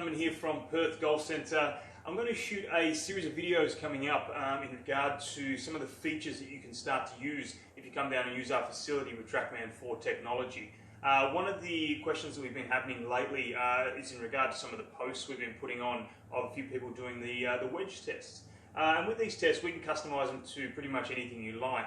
gentleman here from Perth Golf Centre. I'm going to shoot a series of videos coming up in regard to some of the features that you can start to use if you come down and use our facility with Trackman 4 technology. One of the questions that we've been happening lately is in regard to some of the posts we've been putting on of a few people doing the wedge tests. And with these tests we can customise them to pretty much anything you like.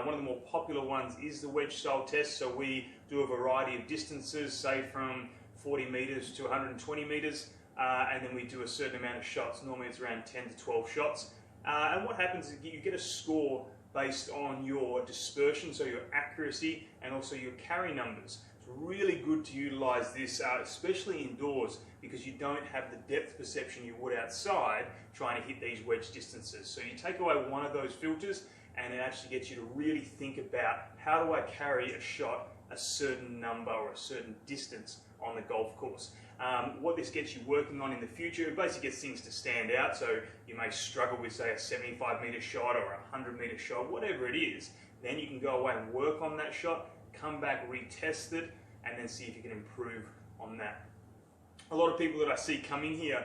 One of the more popular ones is the wedge style test, so we do a variety of distances, say from 40 metres to 120 metres, and then we do a certain amount of shots. Normally it's around 10 to 12 shots. And what happens is you get a score based on your dispersion, so your accuracy, and also your carry numbers. It's really good to utilise this, especially indoors, because you don't have the depth perception you would outside trying to hit these wedge distances. So you take away one of those filters and it actually gets you to really think about, how do I carry a shot a certain number or a certain distance on the golf course. What this gets you working on in the future, it basically gets things to stand out. So you may struggle with, say, a 75 metre shot or a 100 metre shot, whatever it is. Then you can go away and work on that shot, come back, retest it, and then see if you can improve on that. A lot of people that I see come in here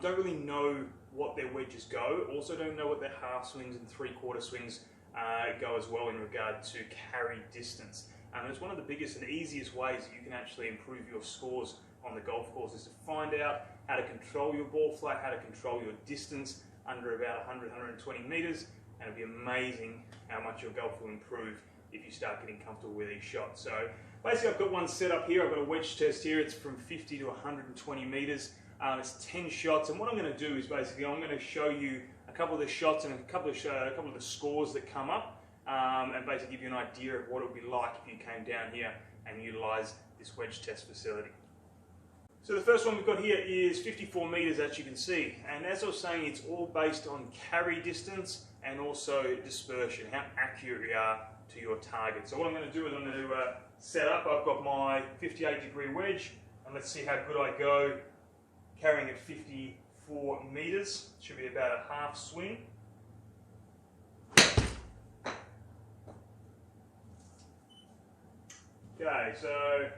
don't really know what their wedges go, also don't know what their half swings and three-quarter swings go as well in regard to carry distance. It's one of the biggest and easiest ways that you can actually improve your scores on the golf course, is to find out how to control your ball flight, how to control your distance under about 100, 120 metres, and it'll be amazing how much your golf will improve if you start getting comfortable with these shots. So basically I've got one set up here. I've got a wedge test here. It's from 50 to 120 metres. It's 10 shots, and what I'm going to do is basically I'm going to show you a couple of the shots and a couple of the scores that come up, and basically give you an idea of what it would be like if you came down here and utilised this wedge test facility. So the first one we've got here is 54 metres, as you can see, and as I was saying, it's all based on carry distance and also dispersion, how accurate you are to your target. So what I'm going to do is I'm going to set up. I've got my 58-degree wedge, and let's see how good I go carrying at 54 metres. Should be about a half swing. Okay, so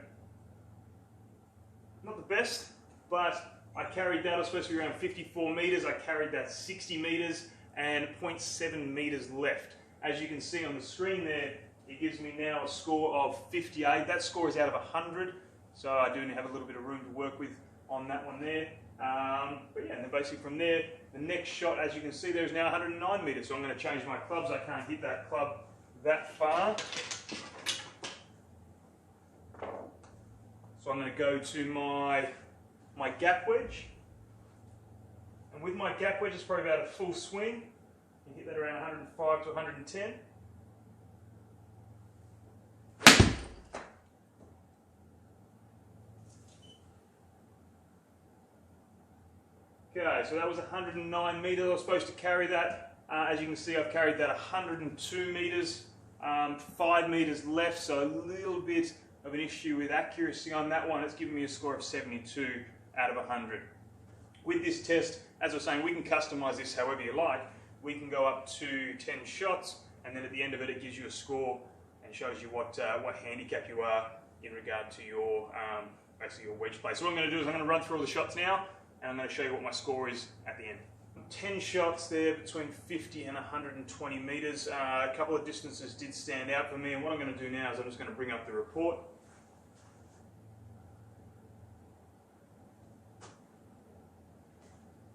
not the best, but I carried that. I was supposed to be around 54 metres. I carried that 60 metres and 0.7 metres left. As you can see on the screen there, it gives me now a score of 58. That score is out of 100, so I do have a little bit of room to work with on that one there. But yeah, and then basically from there, the next shot, as you can see, there is now 109 metres. So I'm going to change my clubs. I can't hit that club that far. So I'm going to go to my gap wedge, and with my gap wedge it's probably about a full swing. You can hit that around 105 to 110. Okay, so that was 109 metres. I was supposed to carry that. As you can see, I've carried that 102 metres, 5 metres left, so a little bit of an issue with accuracy on that one. It's given me a score of 72 out of 100. With this test, as I was saying, we can customise this however you like. We can go up to 10 shots, and then at the end of it, it gives you a score and shows you what handicap you are in regard to your basically your wedge play. So what I'm going to do is I'm going to run through all the shots now, and I'm going to show you what my score is at the end. 10 shots there between 50 and 120 metres. A couple of distances did stand out for me, and what I'm going to do now is I'm just going to bring up the report.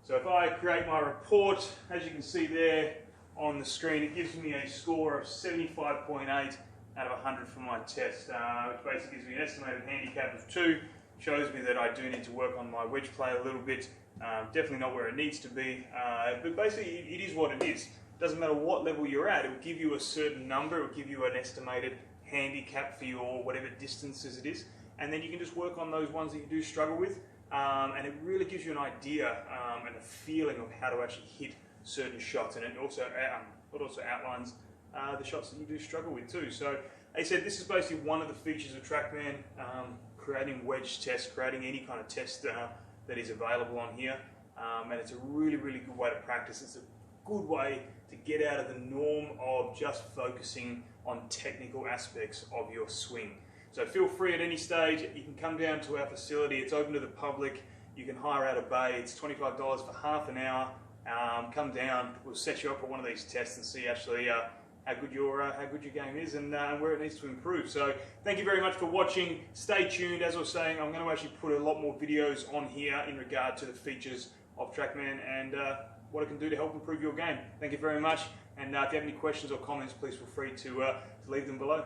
So if I create my report, as you can see there on the screen, it gives me a score of 75.8 out of 100 for my test, which basically gives me an estimated handicap of 2. Shows me that I do need to work on my wedge play a little bit. Definitely not where it needs to be, but basically it is what it is. Doesn't matter what level you're at, it will give you a certain number, it will give you an estimated handicap for your whatever distances it is, and then you can just work on those ones that you do struggle with, and it really gives you an idea and a feeling of how to actually hit certain shots, and it also outlines the shots that you do struggle with too. So, like I said, this is basically one of the features of Trackman, creating wedge tests, creating any kind of test that is available on here, and it's a really, really good way to practice. It's a good way to get out of the norm of just focusing on technical aspects of your swing. So feel free at any stage, you can come down to our facility, it's open to the public, You can hire out a bay. It's $25 for half an hour. Come down. We'll set you up for one of these tests and see actually how good your game is and where it needs to improve. So thank you very much for watching. Stay tuned. As I was saying, I'm going to actually put a lot more videos on here in regard to the features of Trackman and what it can do to help improve your game. Thank you very much. And if you have any questions or comments, please feel free to leave them below.